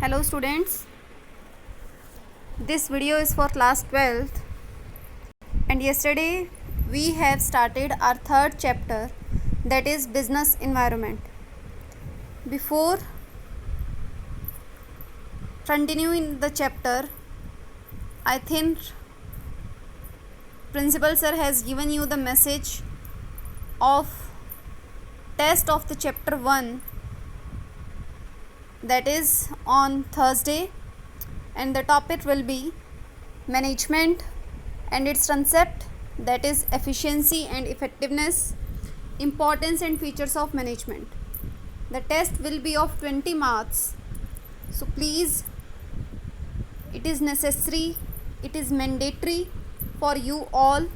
Hello students, this video is for class 12th and yesterday we have started our third chapter, that is business environment. Before continuing the chapter, I think principal sir has given you the message of test of the chapter 1, that is on Thursday, and the topic will be management and its concept, that is efficiency and effectiveness, importance and features of management. The test will be of 20 marks, so please, it is necessary, it is mandatory for you all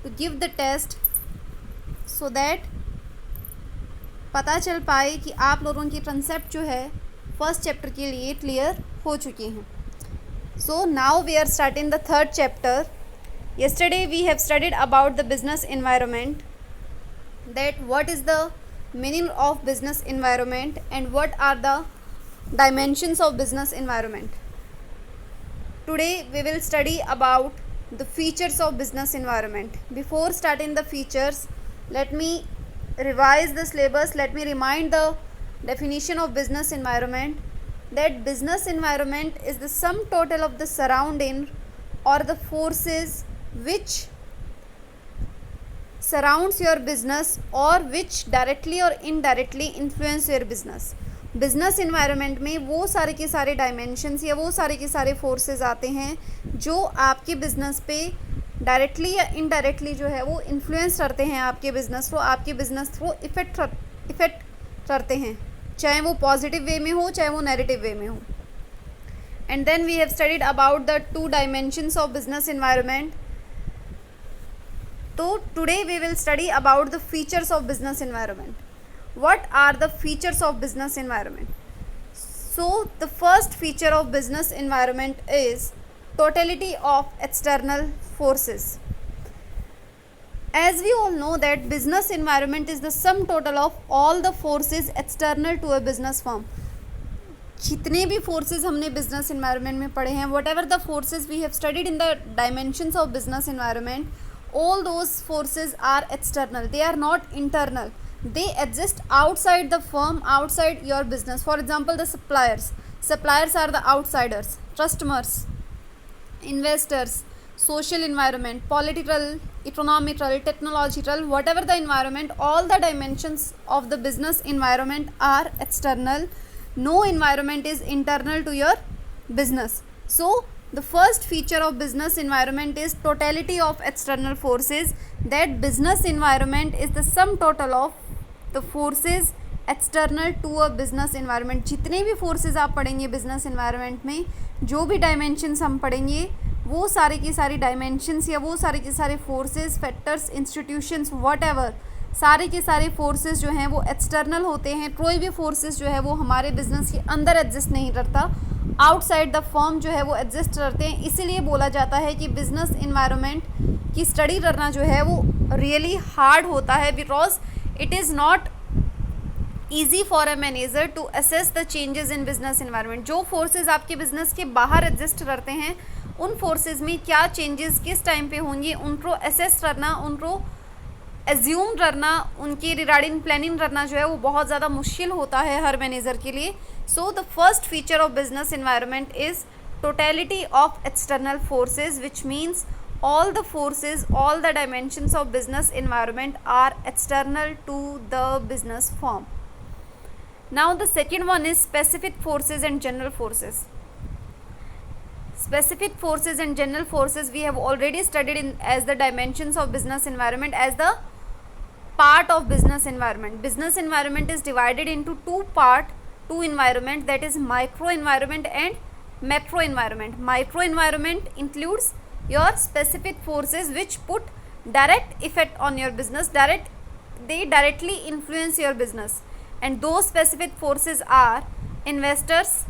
to give the test so that पता चल पाए कि आप लोगों की concept जो है first chapter के लिए क्लियर हो चुकी हैं. So now we are starting the third chapter. Yesterday we have studied about the business environment, that what is the meaning of business environment and what are the dimensions of business environment. Today we will study about the features of business environment. Before starting the features, let me revise the syllabus, let me remind the definition of business environment, that business environment is the sum total of the surrounding or the forces which surrounds your business or which directly or indirectly influence your business. Business environment में वो सारे के सारे dimensions या वो सारे के सारे फोर्सेस आते हैं जो आपके बिजनेस पे डायरेक्टली या इनडायरेक्टली जो है वो इन्फ्लुएंस करते हैं आपके बिजनेस को, आपके बिजनेस को इफ़ेक्ट करते हैं, चाहे वो पॉजिटिव वे में हो चाहे वो नेगेटिव वे में हो. And then we have studied about the 2 dimensions of business environment. तो today we will study about the features of business environment. What are the features of business environment? So the first feature of business environment is totality of external forces. As we all know that business environment is the sum total of all the forces external to a business firm. जितने भी forces हमने business environment में पढ़े हैं, whatever the forces we have studied in the dimensions of business environment, all those forces are external, they are not internal. They exist outside the firm, outside your business. For example, the suppliers are the outsiders, customers, investors, social environment, political, economical, technological, whatever the environment, all the dimensions of the business environment are external. No environment is internal to your business. So the first feature of business environment is totality of external forces, that business environment is the sum total of the forces external to a business environment. जितने भी forces आप पढ़ेंगे business environment में, जो भी dimensions हम पढ़ेंगे, वो सारे की सारी dimensions या वो सारे के सारे forces, factors, institutions, whatever, सारे के सारे forces जो हैं वो external होते हैं. कोई भी forces जो है वो हमारे business के अंदर exist नहीं करता, outside the firm जो है वो exist करते हैं. इसीलिए बोला जाता है कि business environment की study करना जो है वो really hard होता है, because it is not easy for a manager to assess the changes in business environment. जो forces आपके business के बाहर exist करते हैं, उन forces में क्या changes किस टाइम पे होंगी, उनको assess करना, उनको assume करना, उनकी regarding planning करना जो है वो बहुत ज़्यादा मुश्किल होता है हर manager के लिए. So the first feature of business environment is totality of external forces, which means all the forces, all the dimensions of business environment are external to the business firm. Now the second one is specific forces and general forces. Specific forces and general forces we have already studied in as the dimensions of business environment, as the part of business environment. Business environment is divided into two environment, that is micro environment and macro environment. Micro environment includes your specific forces which put direct effect on your business, they directly influence your business, and those specific forces are investors,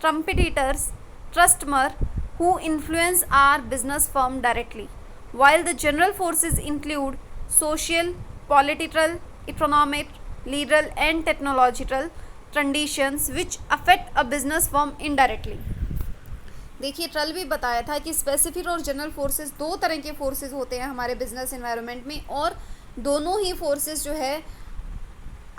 competitors, customer, who influence our business firm directly, while the general forces include social, political, economic, legal and technological, conditions which affect a business firm indirectly. देखिए troll भी बताया था कि specific और general forces दो तरह के forces होते हैं हमारे बिजनेस एनवायरनमेंट में, और दोनों ही फोर्सेस जो है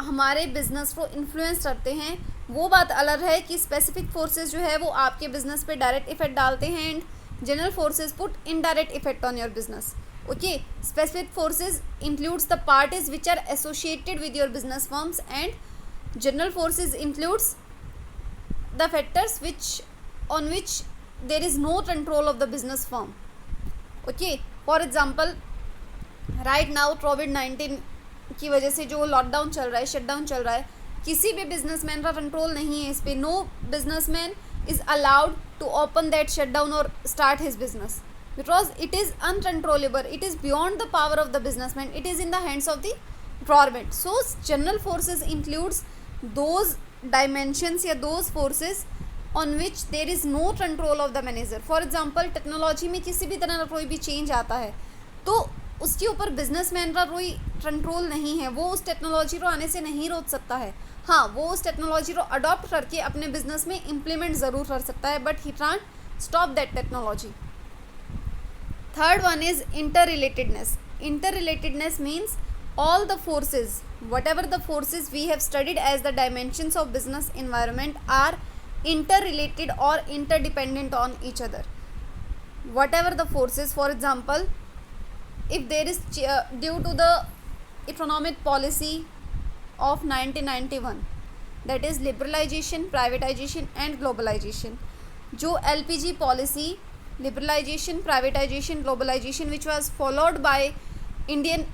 हमारे बिजनेस को इन्फ्लुएंस करते हैं. वो बात अलग है कि स्पेसिफिक फोर्सेस जो है वो आपके बिजनेस पे डायरेक्ट इफेक्ट डालते हैं and general forces put indirect effect on your business. Okay, specific forces includes the parties which are associated with your business firms and general forces includes the factors which on which there is no control of the business firm. Okay, for example, right now COVID-19 की वजह से जो lockdown चल रहा है, shutdown चल रहा है, किसी भी बिजनेसमैन का कंट्रोल नहीं है इस पे. No businessman is allowed to open that shutdown और start his business because it is uncontrollable. It is beyond the power of the businessman. It is in the hands of the government. So general forces includes those dimensions या those forces on which there is no control of the manager. For example, technology में किसी भी तरह का कोई भी change आता है तो उसके ऊपर बिजनेसमैन का कोई कंट्रोल नहीं है. वो उस टेक्नोलॉजी को आने से नहीं रोक सकता है. हाँ, वो उस टेक्नोलॉजी को अडॉप्ट करके अपने बिजनेस में इम्प्लीमेंट ज़रूर कर सकता है, but he can't stop that technology. Third one is inter relatedness means all the forces, whatever the forces we have studied as the dimensions of business environment are interrelated or interdependent on each other. Whatever the forces, for example, if there is due to the economic policy of 1991, that is liberalization, privatization and globalization, जो LPG policy, liberalization, privatization, globalization which was followed by Indian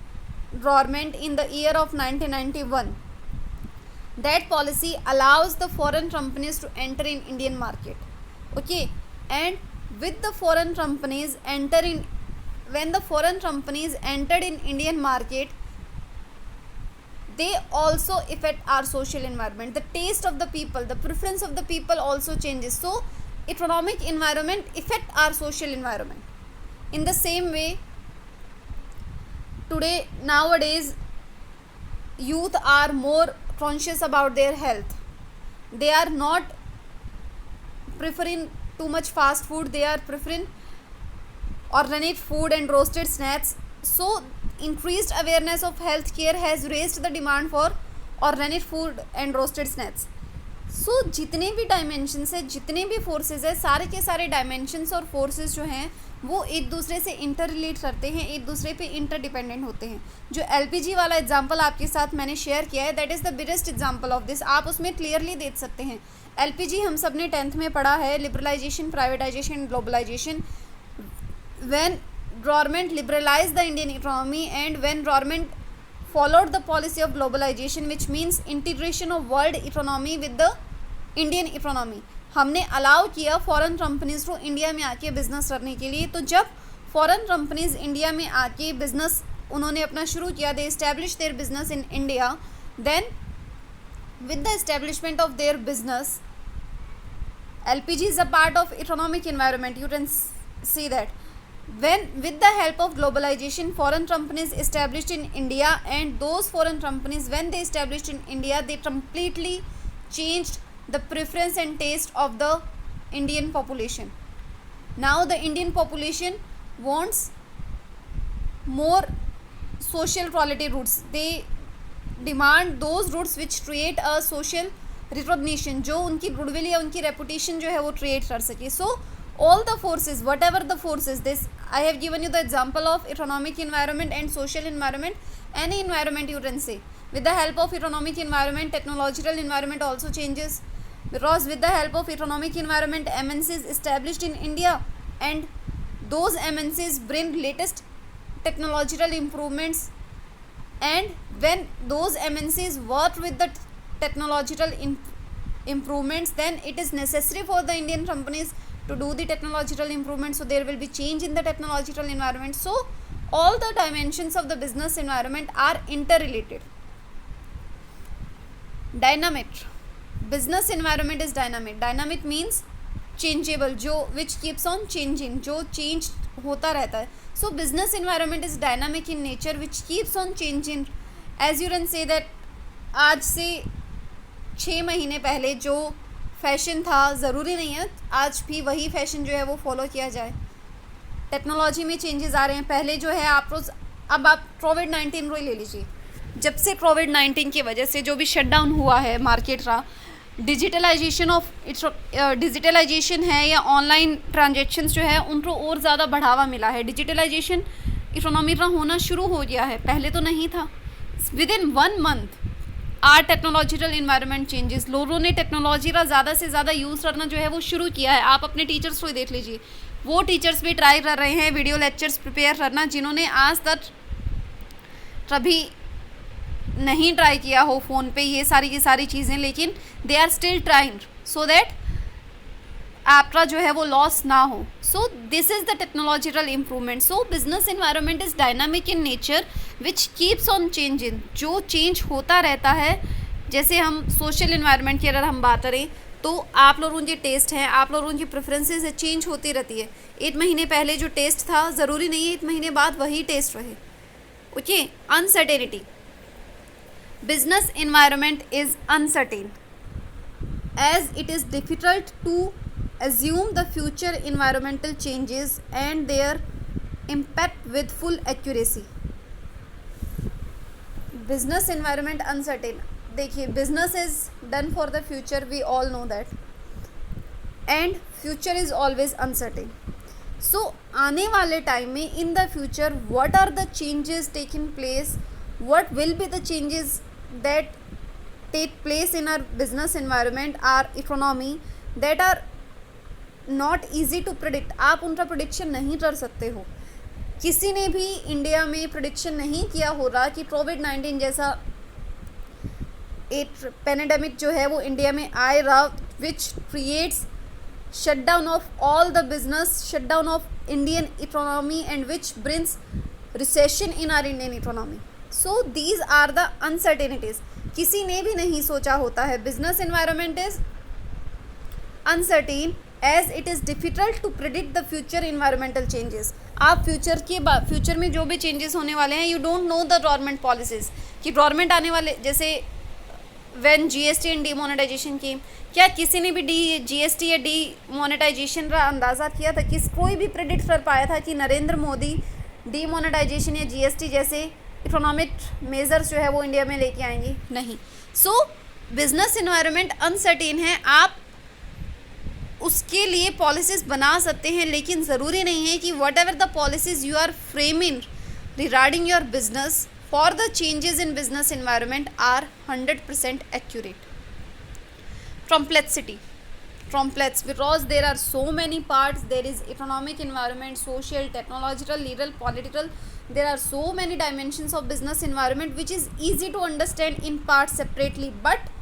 government in the year of 1991, that policy allows the foreign companies to enter in Indian market. Okay, and with the foreign companies when the foreign companies entered in Indian market, they also affect our social environment. The taste of the people, the preference of the people also changes. So economic environment affect our social environment. In the same way, today nowadays youth are more conscious about their health. They are not preferring too much fast food. They are preferring organic food and roasted snacks. So increased awareness of health care has raised the demand for organic food and roasted snacks. So जितने भी dimensions है, जितने भी forces है, सारे के सारे dimensions और फोर्सेस जो हैं वो एक दूसरे से इंटर रिलेट करते हैं, एक दूसरे पे इंटर डिपेंडेंट होते हैं. जो LPG वाला एग्जांपल आपके साथ मैंने शेयर किया है, that is the biggest example of this. आप उसमें क्लियरली देख सकते हैं. LPG हम सब ने 10th में पढ़ा है, liberalisation, privatisation, globalisation. When government liberalise the Indian economy and when government followed the policy of globalization, which means integration of world economy with the Indian economy, हमने अलाउ किया फॉरेन कंपनीज को India में आके business करने के लिए. तो जब फॉरेन कंपनीज इंडिया में आके बिजनेस उन्होंने अपना शुरू किया, they establish their business in India, then with the establishment of their business, LPG is a part of economic environment. You can see that when with the help of globalization, foreign companies established in India, and those foreign companies when they established in India, they completely changed the preference and taste of the Indian population. Now the Indian population wants more social quality routes. They demand those routes which create a social recognition, जो उनकी goodwill या उनकी reputation जो है वो create कर सके. So all the forces, whatever the forces, this I have given you the example of economic environment and social environment. Any environment you can say, with the help of economic environment, technological environment also changes, because with the help of economic environment, MNCs established in India, and those MNCs bring latest technological improvements, and when those MNCs work with the technological improvements, then it is necessary for the Indian companies to do the technological improvement. So there will be change in the technological environment. So all the dimensions of the business environment are interrelated. Dynamic. Business environment is dynamic. Dynamic means changeable, जो which keeps on changing, जो change होता रहता है. So business environment is dynamic in nature, which keeps on changing. As you can say that आज से 6 महीने पहले जो फैशन था, ज़रूरी नहीं है आज भी वही फैशन जो है वो फॉलो किया जाए। टेक्नोलॉजी में चेंजेस आ रहे हैं। पहले जो है आप रोज़, अब आप कोविड-19 को ही ले लीजिए। जब से कोविड-19 की वजह से जो भी शटडाउन हुआ है मार्केट का, डिजिटलाइजेशन है या ऑनलाइन ट्रांजेक्शन्स जो है उनको और ज़्यादा बढ़ावा मिला है। डिजिटलाइजेशन इकोनॉमी का होना शुरू हो गया है, पहले तो नहीं था। Within 1 month are technological environment changes, लोगों ने टेक्नोलॉजी का ज़्यादा से ज़्यादा यूज़ करना जो है वो शुरू किया है। आप अपने टीचर्स को ही देख लीजिए, वो टीचर्स भी ट्राई कर रहे हैं वीडियो लेक्चर्स प्रिपेयर करना जिन्होंने आज तक कभी नहीं ट्राई किया हो फ़ोन पे ये सारी की सारी चीज़ें, लेकिन they are still trying so that आपका जो है वो लॉस ना हो। So this is the technological improvement. So business environment is dynamic in nature which keeps on changing, जो चेंज होता रहता है। जैसे हम सोशल इन्वायरमेंट की अगर हम बात करें तो आप लोगों के टेस्ट हैं, आप लोगों की प्रेफरेंसेस है, चेंज होती रहती है। 1 महीने पहले जो टेस्ट था ज़रूरी नहीं है 1 महीने बाद वही टेस्ट रहे। Okay, uncertainty, business environment is uncertain as it is difficult to assume the future environmental changes and their impact with full accuracy. Business environment uncertain, देखिए business is done for the future, we all know that, and future is always uncertain. So आने वाले time में in the future what are the changes taking place, what will be the changes that take place in our business environment, our economy, that are not easy to predict. आप उनका prediction नहीं कर सकते हो। किसी ने भी इंडिया में प्रोडिक्शन नहीं किया हो रहा कि कोविड-19 जैसा एक पेंडेमिक जो है वो इंडिया में आएगा, which creates shutdown of all the business, shutdown of Indian economy, and which brings recession in our Indian economy. So these are the uncertainties. किसी ने भी नहीं सोचा होता है। Business environment is uncertain as it is difficult to predict the future environmental changes. आप future में जो भी चेंजेस होने वाले हैं, you don't know the government policies, कि गवर्नमेंट आने वाले, जैसे when GST एंड डीमोनेटाइजेशन की, क्या किसी ने भी GST या डीमोनेटाइजेशन का अंदाज़ा किया था? कोई भी प्रेडिक्ट कर पाया था कि नरेंद्र मोदी डीमोनेटाइजेशन या GST जैसे इकोनॉमिक मेजर्स जो है वो इंडिया में लेके आएंगे? नहीं। सो बिजनेस इन्वायरमेंट अनसर्टेन है। आप उसके लिए पॉलिसीज़ बना सकते हैं, लेकिन ज़रूरी नहीं है कि whatever the policies you are framing regarding your business for the changes in business environment are 100% accurate. Complexity, complex because there are so many parts. There is economic environment, social, technological, legal, political. There are so many dimensions of business environment which is easy to understand in parts separately but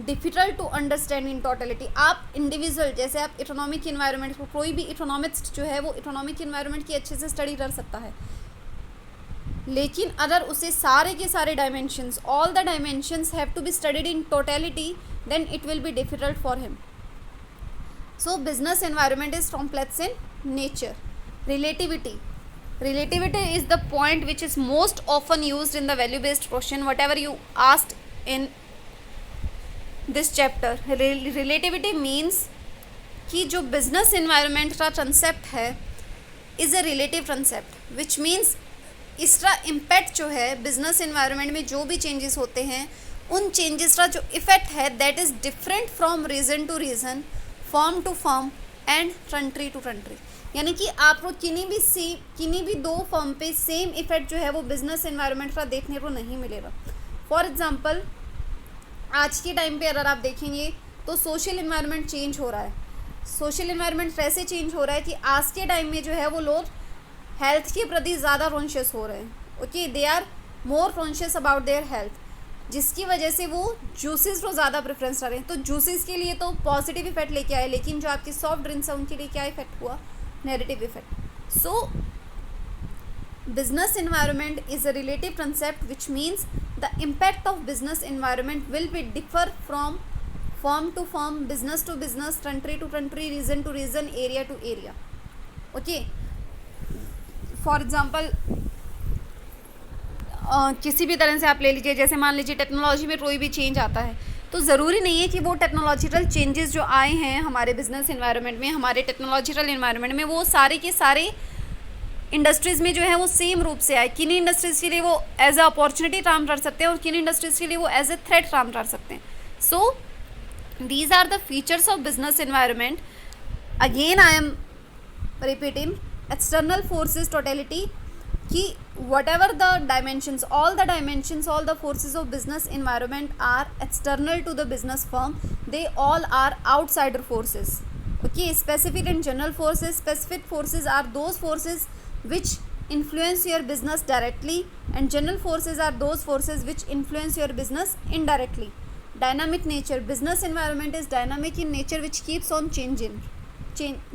difficult to understand in totality. आप individual, जैसे आप economic environment को, कोई भी economics जो है वो economic environment की अच्छे से स्टडी कर सकता है, लेकिन अगर उसे सारे के सारे dimensions, all the dimensions have to be studied in totality, then it will be difficult for him. So business environment is complex in nature. Relativity is the point which is most often used in the value based question, whatever you asked in this chapter. Relativity means कि जो business environment का concept है is a relative concept, which means इसका impact जो है business environment में जो भी चेंजेस होते हैं उन चेंजेस का जो इफ़ेक्ट है that is different from region to region, firm to firm and country to country. यानी कि आपको किन्हीं भी 2 फर्म पे सेम इफ़ेक्ट जो है वो बिजनेस एनवायरनमेंट का देखने को नहीं मिलेगा. फॉर एग्जांपल आज के टाइम पे अगर आप देखेंगे तो सोशल इन्वायरमेंट चेंज हो रहा है. सोशल इन्वायरमेंट कैसे चेंज हो रहा है कि आज के टाइम में जो है वो लोग हेल्थ के प्रति ज़्यादा कॉन्शियस हो रहे हैं. Okay, they are more conscious about their health, जिसकी वजह से वो जूसेस को ज़्यादा प्रेफरेंस कर रहे हैं. तो जूसेस के लिए तो पॉजिटिव इफेक्ट लेके आए, लेकिन जो आपकी सॉफ्ट ड्रिंक्स है उनके लिए क्या इफेक्ट हुआ? Negative effect. So business environment is a relative concept which means the impact of business environment will be differ from firm to firm, business to business, country to country, region to region, area to area. Okay, for example किसी भी तरह से आप ले लीजिए, जैसे मान लीजिए टेक्नोलॉजी में कोई भी चेंज आता है तो ज़रूरी नहीं है कि वो टेक्नोलॉजिकल चेंजेस जो आए हैं हमारे बिजनेस इन्वायरमेंट में, हमारे टेक्नोलॉजिकल इन्वायरमेंट में, वो सारे के सारे इंडस्ट्रीज़ में जो है वो सेम रूप से आए। किन इंडस्ट्रीज़ के लिए वो एज अ अपॉर्चुनिटी काम कर सकते हैं और किन इंडस्ट्रीज़ के लिए वो एज ए थ्रेट काम कर सकते हैं। So these are the features of business environment. Again I am repeating, external forces totality, कि whatever the dimensions, all the forces of business environment are external to the business firm, they all are outsider forces. Okay, specific and general forces. Specific forces are those forces which influence your business directly, and general forces are those forces which influence your business indirectly. Dynamic nature, business environment is dynamic in nature, which keeps on changing,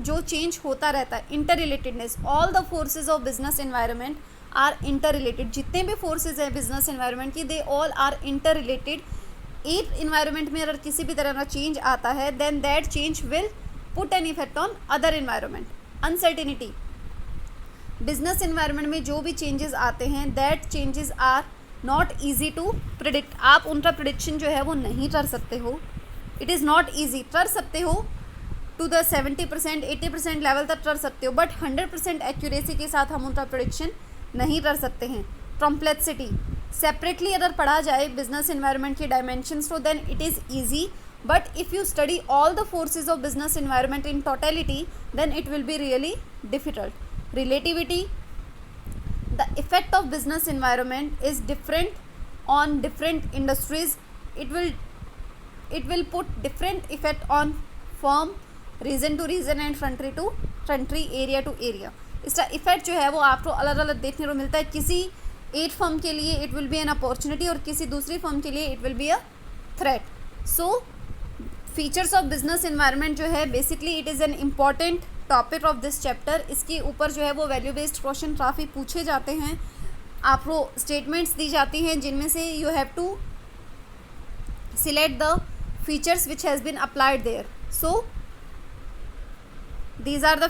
जो change होता रहता है। Interrelatedness, all the forces of business environment are interrelated. जितने भी forces हैं business environment की, they all are interrelated. एक environment में अगर किसी भी तरह का चेंज आता है, then that change will put an effect on other environment. Uncertainty, business environment में जो भी चेंजेस आते हैं, that changes are not easy to predict. आप उनका प्रिडिक्शन जो है वो नहीं कर सकते हो। It is not easy. कर सकते हो टू द 70% 80% लेवल तक कर सकते हो, बट 100% एक्यूरेसी के साथ हम उनका प्रेडिक्शन नहीं कर सकते हैं। कॉम्प्लेक्सिटी, सेपरेटली अगर पढ़ा जाए बिजनेस एनवायरनमेंट के डायमेंशंस, तो then it is easy, but if you study all the forces of business environment in totality, then it will be really difficult. Relativity, the effect of business environment is different on different industries. it will put different effect on firm, region to region and country to country, area to area. इसका effect जो है वो आपको अलग अलग देखने को मिलता है। किसी एक फर्म के लिए it will B an opportunity और किसी दूसरी फर्म के लिए it will be a threat. So features of business environment जो है basically it is an important topic of this chapter. इसके ऊपर जो है वो वैल्यू बेस्ड क्वेश्चन काफ़ी पूछे जाते हैं, आपको स्टेटमेंट्स दी जाती हैं जिनमें से you have to select the features which has been applied there. So these are the